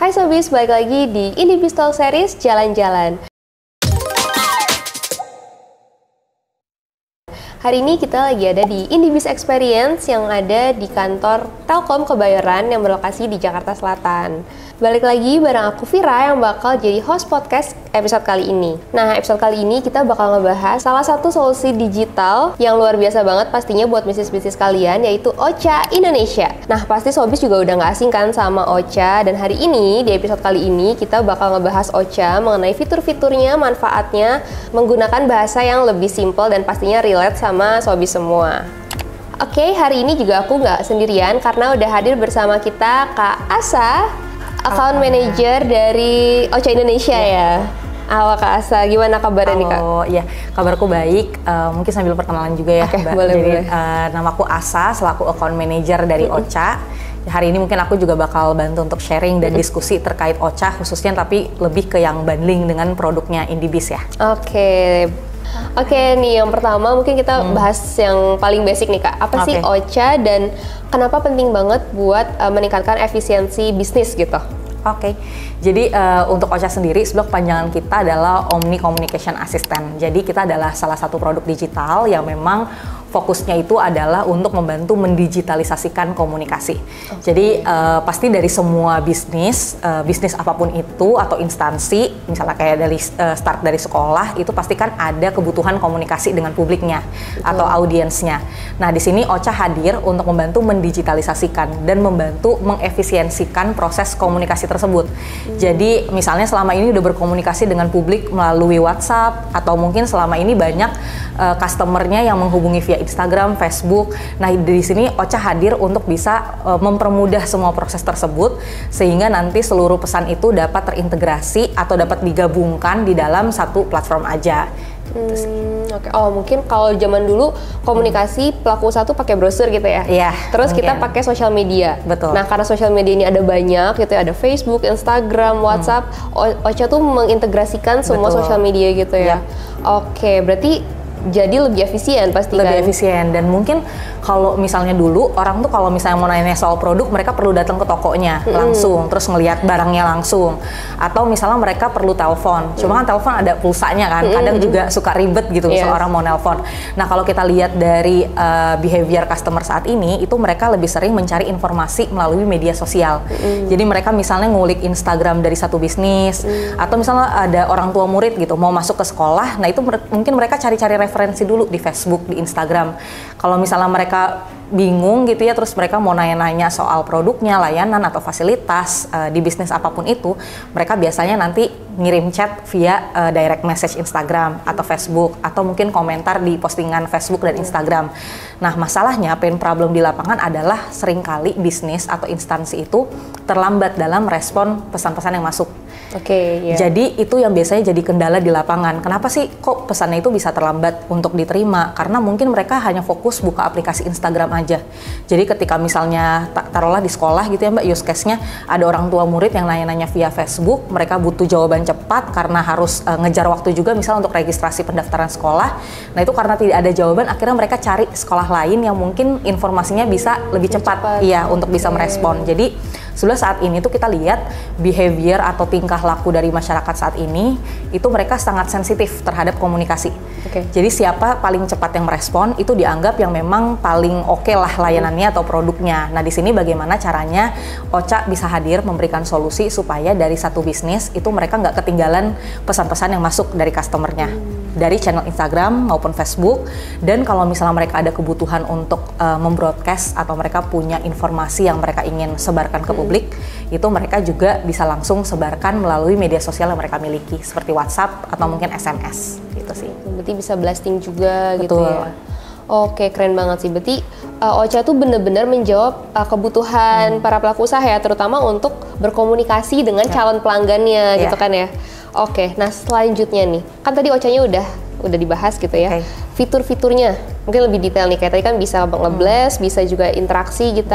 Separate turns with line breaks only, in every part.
Hai Sobis, balik lagi di Indie Biz Talk Series Jalan-Jalan. Hari ini kita lagi ada di Indie Biz Experience yang ada di kantor Telkom Kebayoran yang berlokasi di Jakarta Selatan. Balik lagi bareng aku Vira yang bakal jadi host podcast episode kali ini. Nah, episode kali ini kita bakal ngebahas salah satu solusi digital yang luar biasa banget pastinya buat bisnis-bisnis kalian, yaitu Ocha Indonesia. Nah, pasti Sobis juga udah gak asing kan sama Ocha, dan hari ini, di episode kali ini, kita bakal ngebahas Ocha mengenai fitur-fiturnya, manfaatnya, menggunakan bahasa yang lebih simple dan pastinya relate sama Sobis semua. Oke, hari ini juga aku nggak sendirian karena udah hadir bersama kita Kak Asa, Account Manager dari Ocha Indonesia ya. Halo Kak Asa, gimana kabarnya nih Kak?
Oh iya, kabarku baik. Mungkin sambil perkenalan juga ya,
Oke,
Mbak.
boleh.
Jadi namaku Asa, selaku Account Manager dari Ocha. Hari ini mungkin aku juga bakal bantu untuk sharing dan diskusi terkait Ocha khususnya, tapi lebih ke yang bundling dengan produknya Indie Biz ya.
Oke, nih yang pertama mungkin kita bahas yang paling basic nih Kak. Apa sih Ocha dan kenapa penting banget buat meningkatkan efisiensi bisnis gitu?
Oke, jadi untuk Ocha sendiri sebenarnya kepanjangan kita adalah Omni Communication Assistant. Jadi kita adalah salah satu produk digital yang memang fokusnya itu adalah untuk membantu mendigitalisasikan komunikasi. Jadi pasti dari semua bisnis apapun itu atau instansi, misalnya kayak dari start dari sekolah itu pasti kan ada kebutuhan komunikasi dengan publiknya atau audiensnya. Nah di sini Ocha hadir untuk membantu mendigitalisasikan dan membantu mengefisiensikan proses komunikasi tersebut. Jadi misalnya selama ini udah berkomunikasi dengan publik melalui WhatsApp atau mungkin selama ini banyak customernya yang menghubungi via Instagram, Facebook. Nah, di sini Ocha hadir untuk bisa mempermudah semua proses tersebut sehingga nanti seluruh pesan itu dapat terintegrasi atau dapat digabungkan di dalam satu platform aja.
Oke. Oh, mungkin kalau zaman dulu komunikasi pelaku usaha tuh pakai brosur gitu ya.
Iya.
Terus
mungkin
kita pakai sosial media.
Betul.
Nah, karena sosial media ini ada banyak gitu ya, ada Facebook, Instagram, WhatsApp. Ocha tuh mengintegrasikan semua sosial media gitu ya. Oke, berarti jadi lebih efisien pasti kan?
Lebih efisien, dan mungkin kalau misalnya dulu orang tuh kalau misalnya mau nanya soal produk mereka perlu datang ke tokonya langsung, terus ngelihat barangnya langsung, atau misalnya mereka perlu telepon, cuma kan telepon ada pulsanya kan, kadang juga suka ribet gitu misalnya orang mau nelpon. Nah kalau kita lihat dari behavior customer saat ini, itu mereka lebih sering mencari informasi melalui media sosial. Jadi mereka misalnya ngulik Instagram dari satu bisnis, atau misalnya ada orang tua murid gitu mau masuk ke sekolah, nah itu mungkin mereka cari-cari referensi dulu di Facebook, di Instagram. Kalau misalnya mereka bingung gitu ya, terus mereka mau nanya-nanya soal produknya, layanan atau fasilitas di bisnis apapun itu, mereka biasanya nanti ngirim chat via direct message Instagram atau Facebook, atau mungkin komentar di postingan Facebook dan Instagram. Nah masalahnya pain problem di lapangan adalah seringkali bisnis atau instansi itu terlambat dalam respon pesan-pesan yang masuk. Jadi itu yang biasanya jadi kendala di lapangan. Kenapa sih kok pesannya itu bisa terlambat untuk diterima? Karena mungkin mereka hanya fokus buka aplikasi Instagram aja. Jadi ketika misalnya taruhlah di sekolah gitu ya Mbak, use case-nya ada orang tua murid yang nanya-nanya via Facebook, mereka butuh jawaban cepat karena harus ngejar waktu juga misalnya untuk registrasi pendaftaran sekolah. Nah itu karena tidak ada jawaban, akhirnya mereka cari sekolah lain yang mungkin informasinya bisa lebih cepat. Iya, untuk bisa merespon. Jadi sebenarnya saat ini tuh kita lihat behavior atau tingkah laku dari masyarakat saat ini itu mereka sangat sensitif terhadap komunikasi. Jadi siapa paling cepat yang merespon itu dianggap yang memang paling oke lah layanannya atau produknya. Nah di sini bagaimana caranya Ocha bisa hadir memberikan solusi supaya dari satu bisnis itu mereka nggak ketinggalan pesan-pesan yang masuk dari customernya dari channel Instagram maupun Facebook. Dan kalau misalnya mereka ada kebutuhan untuk membroadcast atau mereka punya informasi yang mereka ingin sebarkan ke publik, itu mereka juga bisa langsung sebarkan melalui media sosial yang mereka miliki seperti WhatsApp atau mungkin SMS gitu sih.
Berarti bisa blasting juga gitu ya. Oke, keren banget sih. Berarti Ocha tuh benar-benar menjawab kebutuhan para pelaku usaha ya, terutama untuk berkomunikasi dengan calon pelanggannya gitu kan ya. Oke, nah selanjutnya nih, kan tadi Ocha-nya udah dibahas gitu ya. Fitur-fiturnya mungkin lebih detail nih, kayak tadi kan bisa nge-blast, bisa juga interaksi gitu.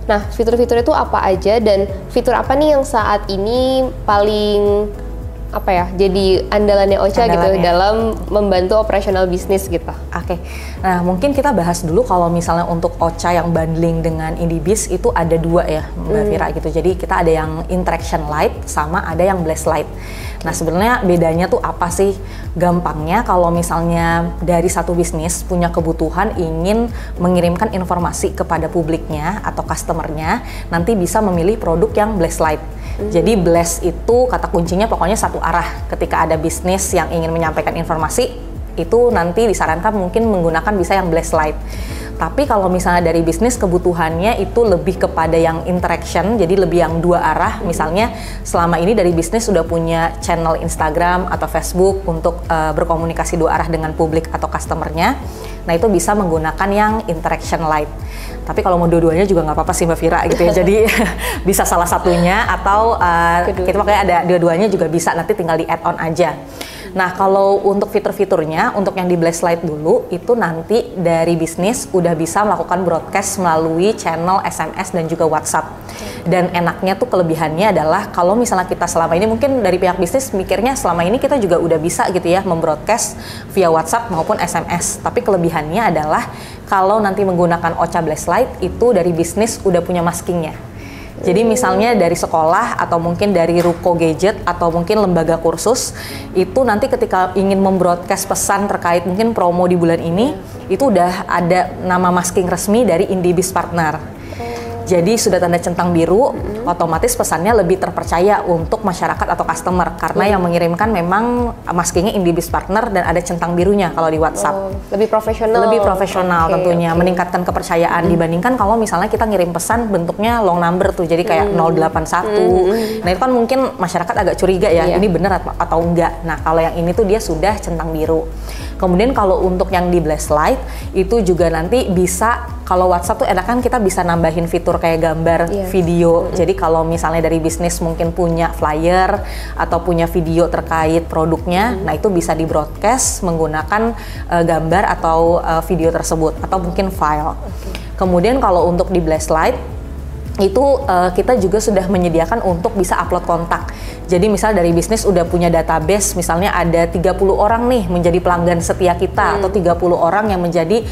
Nah, fitur-fitur itu apa aja dan fitur apa nih yang saat ini paling apa ya, jadi andalannya Ocha gitu dalam membantu operasional bisnis gitu.
Oke. Nah, mungkin kita bahas dulu kalau misalnya untuk Ocha yang bundling dengan IndiBiz itu ada dua ya, Mbak Vira gitu. Jadi kita ada yang Interaction Lite sama ada yang Blast Lite. Nah, sebenarnya bedanya tuh apa sih? Gampangnya kalau misalnya dari satu bisnis punya kebutuhan ingin mengirimkan informasi kepada publiknya atau customernya, nanti bisa memilih produk yang Blast Lite. Jadi blast itu kata kuncinya pokoknya satu arah. Ketika ada bisnis yang ingin menyampaikan informasi, itu nanti disarankan mungkin menggunakan bisa yang blast Lite. Tapi kalau misalnya dari bisnis kebutuhannya itu lebih kepada yang interaction, jadi lebih yang dua arah. Misalnya selama ini dari bisnis sudah punya channel Instagram atau Facebook untuk berkomunikasi dua arah dengan publik atau customernya. Nah, itu bisa menggunakan yang Interaction Lite. Tapi kalau mau dua-duanya juga nggak apa-apa sih Mbak Vira gitu ya. Jadi bisa salah satunya atau kita makanya ada dua-duanya juga bisa, nanti tinggal di add on aja. Nah, kalau untuk fitur-fiturnya, untuk yang di Blast Lite dulu, itu nanti dari bisnis udah bisa melakukan broadcast melalui channel SMS dan juga WhatsApp. Dan enaknya tuh kelebihannya adalah kalau misalnya kita selama ini mungkin dari pihak bisnis mikirnya selama ini kita juga udah bisa gitu ya membroadcast via WhatsApp maupun SMS. Tapi kelebihannya adalah kalau nanti menggunakan Ocha Blast Lite itu dari bisnis udah punya maskingnya. Jadi misalnya dari sekolah atau mungkin dari ruko gadget atau mungkin lembaga kursus, itu nanti ketika ingin membroadcast pesan terkait mungkin promo di bulan ini, itu udah ada nama masking resmi dari IndiBiz Partner. Jadi sudah tanda centang biru, otomatis pesannya lebih terpercaya untuk masyarakat atau customer karena yang mengirimkan memang maskingnya IndiBiz Partner dan ada centang birunya kalau di WhatsApp.
Lebih profesional.
Lebih profesional tentunya, meningkatkan kepercayaan dibandingkan kalau misalnya kita ngirim pesan bentuknya long number tuh, jadi kayak 081. Nah, itu kan mungkin masyarakat agak curiga ya, ini benar atau enggak. Nah, kalau yang ini tuh dia sudah centang biru. Kemudian kalau untuk yang di Blast Lite itu juga nanti bisa, kalau WhatsApp tuh enakan kita bisa nambahin fitur kayak gambar, video. Jadi kalau misalnya dari bisnis mungkin punya flyer atau punya video terkait produknya, nah itu bisa di broadcast menggunakan gambar atau video tersebut atau mungkin file. Kemudian kalau untuk di Blast Lite itu kita juga sudah menyediakan untuk bisa upload kontak. Jadi misal dari bisnis udah punya database, misalnya ada 30 orang nih menjadi pelanggan setia kita atau 30 orang yang menjadi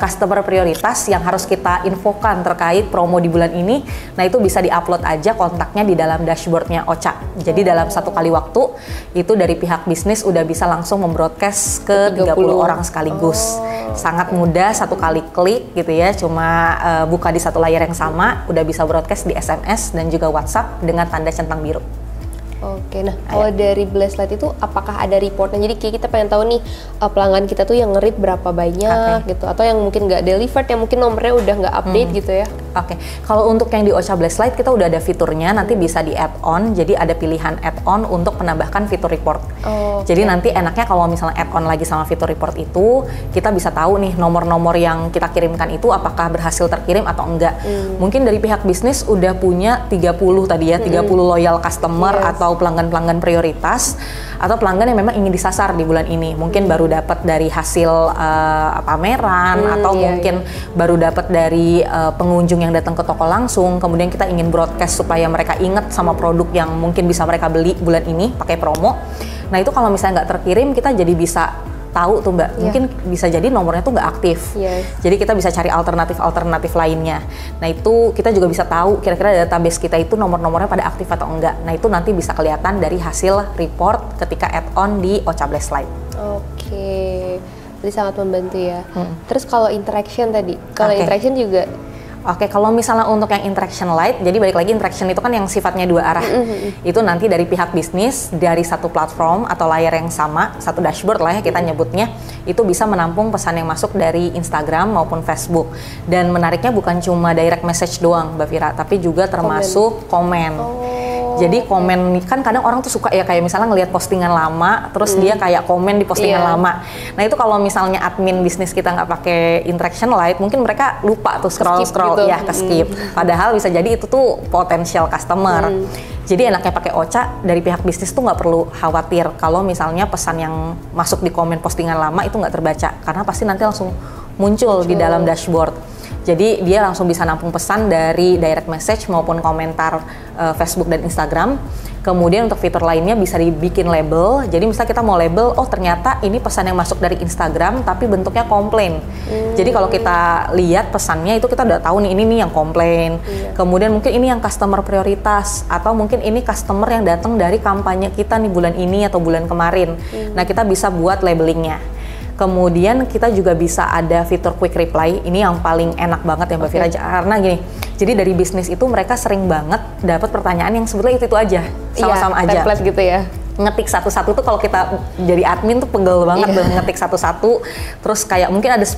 customer prioritas yang harus kita infokan terkait promo di bulan ini. Nah, itu bisa diupload aja kontaknya di dalam dashboardnya Ocha. Jadi dalam satu kali waktu itu dari pihak bisnis udah bisa langsung membroadcast ke 30 orang sekaligus. Sangat mudah, satu kali klik gitu ya, cuma buka di satu layar yang sama, udah bisa broadcast di SMS dan juga WhatsApp dengan tanda centang biru.
Oke, nah kalau dari Blast Lite itu apakah ada reportnya? Jadi kita pengen tahu nih pelanggan kita tuh yang nge-read berapa banyak gitu, atau yang mungkin nggak delivered, yang mungkin nomornya udah nggak update gitu ya?
Oke, kalau untuk yang di Ocha Blast Lite kita udah ada fiturnya, nanti bisa di add-on, jadi ada pilihan add-on untuk menambahkan fitur report. Jadi nanti enaknya kalau misalnya add-on lagi sama fitur report itu, kita bisa tahu nih nomor-nomor yang kita kirimkan itu apakah berhasil terkirim atau enggak. Mungkin dari pihak bisnis udah punya 30 tadi ya, 30 loyal customer atau pelanggan-pelanggan prioritas atau pelanggan yang memang ingin disasar di bulan ini. Mungkin baru dapat dari hasil pameran atau mungkin baru dapat dari pengunjung yang datang ke toko langsung, kemudian kita ingin broadcast supaya mereka ingat sama produk yang mungkin bisa mereka beli bulan ini pakai promo. Nah, itu kalau misalnya nggak terkirim, kita jadi bisa tahu tuh Mbak, mungkin bisa jadi nomornya tuh nggak aktif. Jadi kita bisa cari alternatif lainnya. Nah, itu kita juga bisa tahu kira-kira database kita itu nomor-nomornya pada aktif atau enggak. Nah, itu nanti bisa kelihatan dari hasil report ketika add-on di Ocha Blast Lite.
Oke, jadi sangat membantu ya. Terus kalau interaction tadi, kalau interaction juga
Oke, kalau misalnya untuk yang Interaction Lite, jadi balik lagi interaction itu kan yang sifatnya dua arah. Itu nanti dari pihak bisnis, dari satu platform atau layar yang sama, satu dashboard lah ya kita nyebutnya, itu bisa menampung pesan yang masuk dari Instagram maupun Facebook. Dan menariknya bukan cuma direct message doang, Mbak Vira, tapi juga termasuk komen. Jadi komen kan kadang orang tuh suka ya kayak misalnya ngelihat postingan lama, terus dia kayak komen di postingan lama. Nah, itu kalau misalnya admin bisnis kita nggak pakai Interaction Lite, mungkin mereka lupa tuh scroll gitu. Ya ke skip. Padahal bisa jadi itu tuh potensial customer. Jadi enaknya pakai Ocha dari pihak bisnis tuh nggak perlu khawatir kalau misalnya pesan yang masuk di komen postingan lama itu nggak terbaca, karena pasti nanti langsung muncul di dalam dashboard. Jadi dia langsung bisa nampung pesan dari direct message maupun komentar Facebook dan Instagram. Kemudian untuk fitur lainnya bisa dibikin label. Jadi misalnya kita mau label, oh ternyata ini pesan yang masuk dari Instagram tapi bentuknya komplain. Jadi kalau kita lihat pesannya itu kita udah tahu nih ini nih yang komplain. Kemudian mungkin ini yang customer prioritas atau mungkin ini customer yang datang dari kampanye kita nih bulan ini atau bulan kemarin. Nah kita bisa buat labelingnya. Kemudian kita juga bisa ada fitur quick reply. Ini yang paling enak banget ya Mbak Fira, karena gini. Jadi dari bisnis itu mereka sering banget dapat pertanyaan yang sebetulnya itu aja, sama-sama aja.
Template gitu ya.
Ngetik satu-satu tuh kalau kita jadi admin tuh pegel banget ngetik satu-satu. Terus kayak mungkin ada 10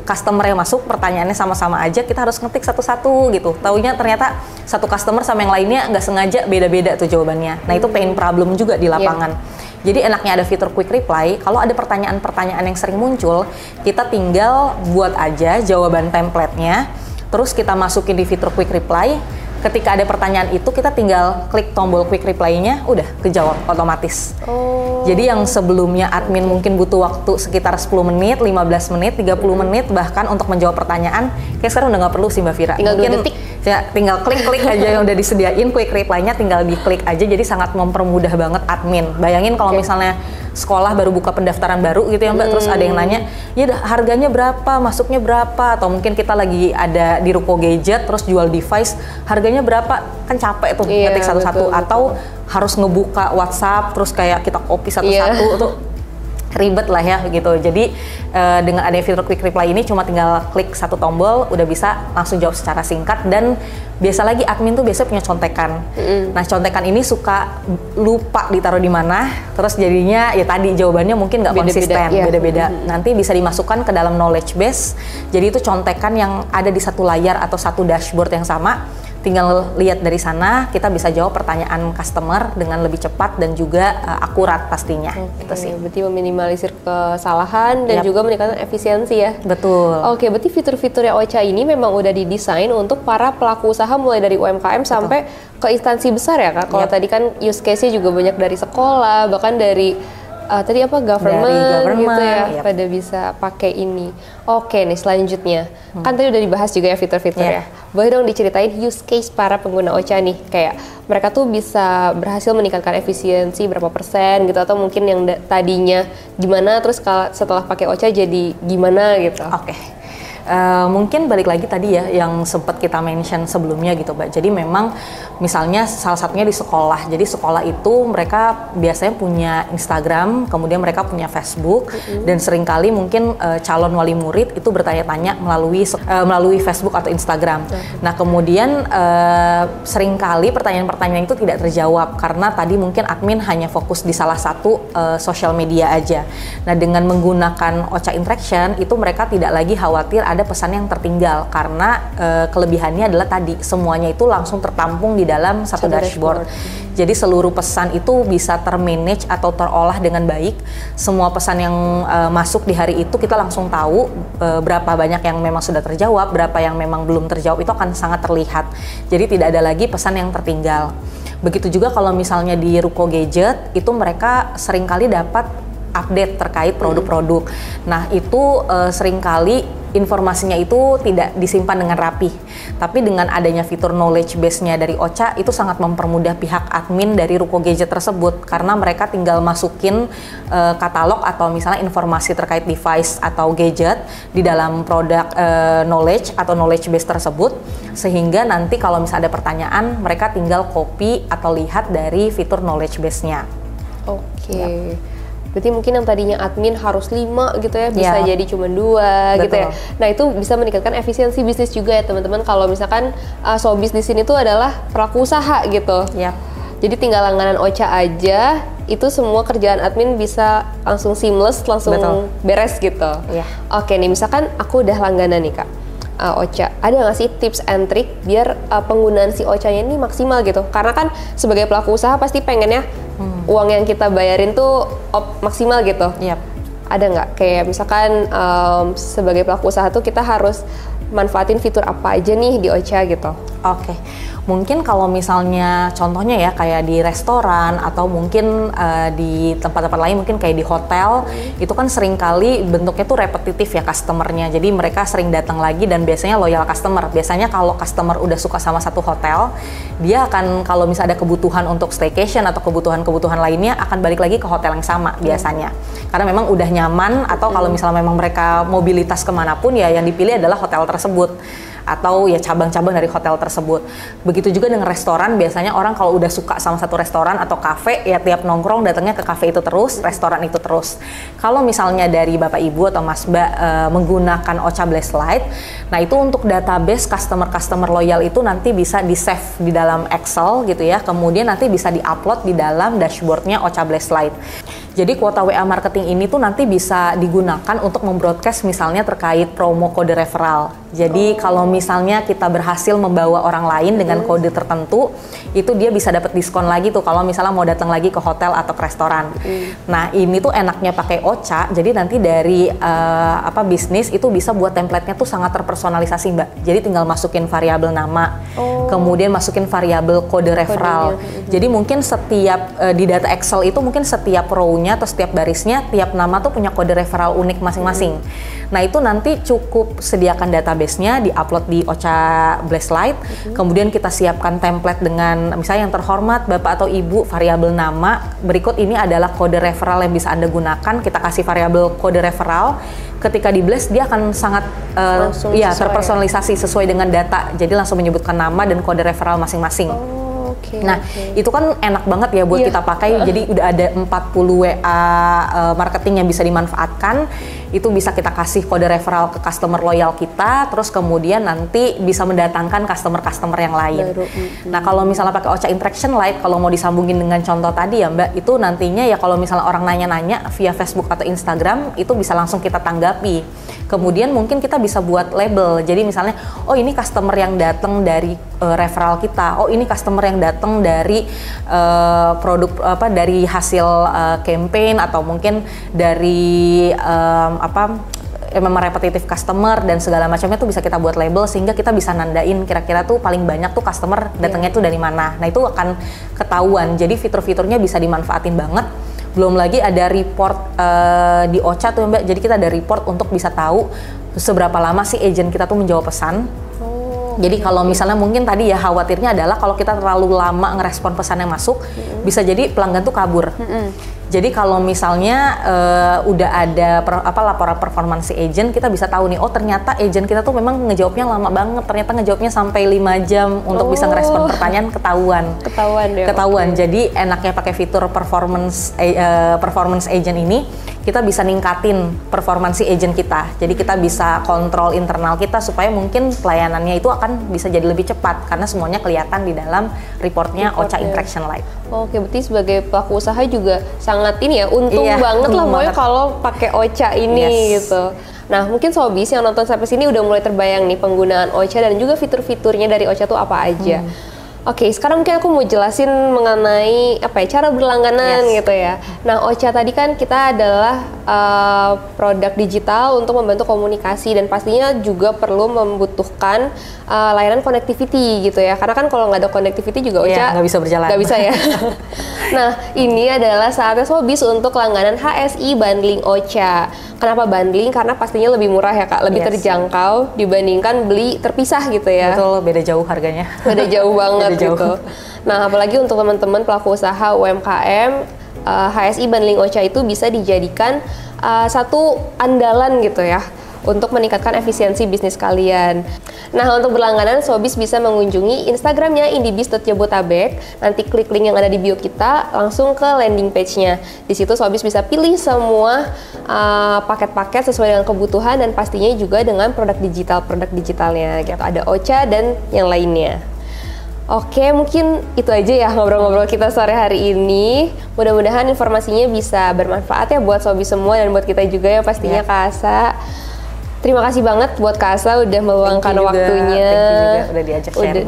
customer yang masuk, pertanyaannya sama-sama aja, kita harus ngetik satu-satu gitu. Taunya ternyata satu customer sama yang lainnya nggak sengaja beda-beda tuh jawabannya. Nah itu pain problem juga di lapangan. Jadi enaknya ada fitur quick reply, kalau ada pertanyaan-pertanyaan yang sering muncul, kita tinggal buat aja jawaban template-nya, terus kita masukin di fitur quick reply. Ketika ada pertanyaan itu, kita tinggal klik tombol quick reply-nya, udah kejawab otomatis. Jadi yang sebelumnya admin mungkin butuh waktu sekitar 10 menit, 15 menit, 30 menit bahkan untuk menjawab pertanyaan, kayak sekarang udah nggak perlu sih Mbak Fira.
Tinggal
mungkin
2 detik.
Ya, tinggal klik-klik aja yang udah disediain, quick reply-nya tinggal diklik aja, jadi sangat mempermudah banget admin. Bayangin kalau misalnya sekolah baru buka pendaftaran baru gitu ya Mbak, terus ada yang nanya, ya harganya berapa, masuknya berapa, atau mungkin kita lagi ada di ruko gadget, terus jual device, harganya berapa, kan capek tuh ngetik satu-satu, atau harus ngebuka WhatsApp, terus kayak kita copy satu-satu, tuh ribet lah ya gitu. Jadi dengan adanya fitur quick reply ini cuma tinggal klik satu tombol udah bisa langsung jawab secara singkat. Dan biasa lagi admin tuh biasanya punya contekan. Nah contekan ini suka lupa ditaruh di mana, terus jadinya ya tadi jawabannya mungkin nggak konsisten, beda-beda. Nanti bisa dimasukkan ke dalam knowledge base. Jadi itu contekan yang ada di satu layar atau satu dashboard yang sama. Tinggal lihat dari sana, kita bisa jawab pertanyaan customer dengan lebih cepat dan juga akurat pastinya. Gitu sih.
Berarti meminimalisir kesalahan dan juga meningkatkan efisiensi ya.
Betul.
Oke, berarti fitur-fiturnya Ocha ini memang udah didesain untuk para pelaku usaha mulai dari UMKM sampai ke instansi besar ya Kak. Kalau tadi kan use case-nya juga banyak dari sekolah, bahkan dari tadi apa government gitu ya, pada bisa pakai ini. Oke nih selanjutnya, kan tadi udah dibahas juga ya fitur-fitur ya. Boleh dong diceritain use case para pengguna Ocha nih, kayak mereka tuh bisa berhasil meningkatkan efisiensi berapa persen gitu, atau mungkin yang tadinya gimana terus setelah pakai Ocha jadi gimana gitu.
Mungkin balik lagi tadi ya yang sempat kita mention sebelumnya gitu Mbak. Jadi memang misalnya salah satunya di sekolah. Jadi sekolah itu mereka biasanya punya Instagram, kemudian mereka punya Facebook, dan seringkali mungkin calon wali murid itu bertanya-tanya melalui Facebook atau Instagram. Nah kemudian seringkali pertanyaan-pertanyaan itu tidak terjawab karena tadi mungkin admin hanya fokus di salah satu sosial media aja. Nah dengan menggunakan Ocha Interaction itu mereka tidak lagi khawatir ada pesan yang tertinggal karena kelebihannya adalah tadi semuanya itu langsung tertampung di dalam satu dashboard. Jadi seluruh pesan itu bisa termanage atau terolah dengan baik. Semua pesan yang masuk di hari itu kita langsung tahu berapa banyak yang memang sudah terjawab, berapa yang memang belum terjawab, itu akan sangat terlihat. Jadi tidak ada lagi pesan yang tertinggal. Begitu juga kalau misalnya di ruko gadget itu mereka seringkali dapat update terkait produk-produk. Nah itu seringkali informasinya itu tidak disimpan dengan rapi. Tapi dengan adanya fitur knowledge base-nya dari Ocha itu sangat mempermudah pihak admin dari ruko gadget tersebut karena mereka tinggal masukin katalog atau misalnya informasi terkait device atau gadget di dalam produk knowledge atau knowledge base tersebut, sehingga nanti kalau misalnya ada pertanyaan mereka tinggal copy atau lihat dari fitur knowledge base-nya.
Berarti mungkin yang tadinya admin harus 5 gitu ya, bisa jadi cuma 2 gitu ya. Nah itu bisa meningkatkan efisiensi bisnis juga ya teman-teman. Kalau misalkan showbiz di sini tuh adalah pelaku usaha gitu. Jadi tinggal langganan Ocha aja, itu semua kerjaan admin bisa langsung seamless, langsung beres gitu. Oke nih, misalkan aku udah langganan nih Kak. Ocha, ada nggak sih tips and trick biar penggunaan si Ocha-nya ini maksimal gitu? Karena kan sebagai pelaku usaha pasti pengennya uang yang kita bayarin tuh maksimal gitu. ada nggak kayak misalkan sebagai pelaku usaha tuh kita harus manfaatin fitur apa aja nih di Ocha gitu?
Oke, mungkin kalau misalnya contohnya ya kayak di restoran atau mungkin di tempat-tempat lain, mungkin kayak di hotel, itu kan seringkali bentuknya tuh repetitif ya customernya. Jadi mereka sering datang lagi dan biasanya loyal customer. Biasanya kalau customer udah suka sama satu hotel, dia akan kalau misalnya ada kebutuhan untuk staycation atau kebutuhan-kebutuhan lainnya akan balik lagi ke hotel yang sama biasanya. Karena memang udah nyaman, atau kalau misalnya memang mereka mobilitas kemanapun ya yang dipilih adalah hotel tersebut atau ya cabang-cabang dari hotel tersebut. Begitu juga dengan restoran, biasanya orang kalau udah suka sama satu restoran atau kafe ya tiap nongkrong datangnya ke kafe itu terus, restoran itu terus. Kalau misalnya dari Bapak Ibu atau Mas Mbak menggunakan Ocha Blast Lite, nah itu untuk database customer loyal itu nanti bisa di-save di dalam Excel gitu ya, kemudian nanti bisa di-upload di dalam dashboardnya Ocha Blast Lite. Jadi kuota WA marketing ini tuh nanti bisa digunakan untuk membroadcast misalnya terkait promo kode referral. Jadi kalau misalnya kita berhasil membawa orang lain dengan kode tertentu, itu dia bisa dapat diskon lagi tuh kalau misalnya mau datang lagi ke hotel atau ke restoran. Nah ini tuh enaknya pakai Ocha, jadi nanti dari bisnis itu bisa buat template-nya tuh sangat terpersonalisasi Mbak. Jadi tinggal masukin variabel nama, kemudian masukin variabel kode referral. Jadi mungkin setiap di data Excel itu mungkin setiap row-nya atau setiap barisnya, tiap nama tuh punya kode referral unik masing-masing. Nah itu nanti cukup sediakan database-nya, di-upload di Ocha Blast Lite, kemudian kita siapkan template dengan misalnya yang terhormat Bapak atau Ibu, variabel nama, berikut ini adalah kode referral yang bisa Anda gunakan, kita kasih variabel kode referral, ketika di Blast dia akan sangat terpersonalisasi sesuai dengan data, jadi langsung menyebutkan nama dan kode referral masing-masing. Itu kan enak banget ya buat kita pakai. Jadi udah ada 40 WA marketing yang bisa dimanfaatkan. Itu bisa kita kasih kode referral ke customer loyal kita, terus kemudian nanti bisa mendatangkan customer yang lain. Nah kalau misalnya pakai Ocha Interaction Lite, kalau mau disambungin dengan contoh tadi ya Mbak, itu nantinya ya kalau misalnya orang nanya-nanya via Facebook atau Instagram, itu bisa langsung kita tanggapi. Kemudian mungkin kita bisa buat label, jadi misalnya, oh ini customer yang datang dari referral kita, oh ini customer yang datang dari dari hasil campaign, atau mungkin dari memang repetitif customer dan segala macamnya tuh bisa kita buat label, sehingga kita bisa nandain kira-kira tuh paling banyak tuh customer datangnya tuh dari mana. Nah itu akan ketahuan, jadi fitur-fiturnya bisa dimanfaatin banget. Belum lagi ada report di Ocha tuh Mbak, jadi kita ada report untuk bisa tahu seberapa lama sih agent kita tuh menjawab pesan. Jadi kalau misalnya mungkin tadi ya khawatirnya adalah kalau kita terlalu lama ngerespon pesan yang masuk, bisa jadi pelanggan tuh kabur. Jadi kalau misalnya udah ada laporan performance agent, kita bisa tahu nih, oh ternyata agent kita tuh memang ngejawabnya lama banget, ternyata ngejawabnya sampai 5 jam untuk bisa ngerespon pertanyaan, ketahuan. Jadi enaknya pakai fitur performance agent ini, kita bisa ningkatin performansi agent kita. Jadi kita bisa kontrol internal kita supaya mungkin pelayanannya itu akan bisa jadi lebih cepat karena semuanya kelihatan di dalam reportnya Ocha Interaction Lite.
Oke, berarti sebagai pelaku usaha juga sangat ini ya, untung banget lah pokoknya kalau pakai Ocha ini gitu. Nah, mungkin Sobis yang nonton sampai sini udah mulai terbayang nih penggunaan Ocha dan juga fitur-fiturnya dari Ocha tuh apa aja. Oke, sekarang mungkin aku mau jelasin mengenai cara berlangganan gitu ya. Nah, Ocha tadi kan kita adalah produk digital untuk membantu komunikasi dan pastinya juga perlu membutuhkan layanan connectivity gitu ya. Karena kan kalau nggak ada connectivity juga Ocha
nggak bisa berjalan.
Nggak bisa ya. Nah, ini adalah saatnya Sobis untuk langganan HSI bundling Ocha. Kenapa bundling? Karena pastinya lebih murah ya Kak, lebih terjangkau dibandingkan beli terpisah gitu ya.
Betul, beda jauh harganya.
Beda jauh banget gitu. Nah, apalagi untuk teman-teman pelaku usaha UMKM, HSI bundling Ocha itu bisa dijadikan satu andalan gitu ya untuk meningkatkan efisiensi bisnis kalian. Nah, untuk berlangganan, Sobis bisa mengunjungi Instagramnya indibis.jabotabek. Nanti klik link yang ada di bio kita, langsung ke landing page-nya. Di situ Sobis bisa pilih semua paket-paket sesuai dengan kebutuhan dan pastinya juga dengan produk digitalnya. Gitu. Ada Ocha dan yang lainnya. Oke, mungkin itu aja ya ngobrol-ngobrol kita sore hari ini. Mudah-mudahan informasinya bisa bermanfaat ya buat Sobis semua dan buat kita juga ya pastinya Kak Asa. Terima kasih banget buat Kak Asa udah meluangkan waktunya.
Thank you juga udah diajak share.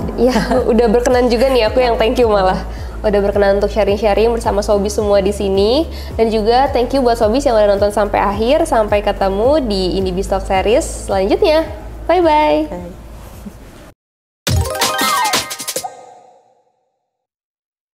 Udah berkenan juga nih aku yang thank you malah. udah berkenan untuk sharing-sharing bersama Sobis semua di sini. Dan juga thank you buat Sobis yang udah nonton sampai akhir. Sampai ketemu di Indie Biz Talk series selanjutnya. Bye-bye.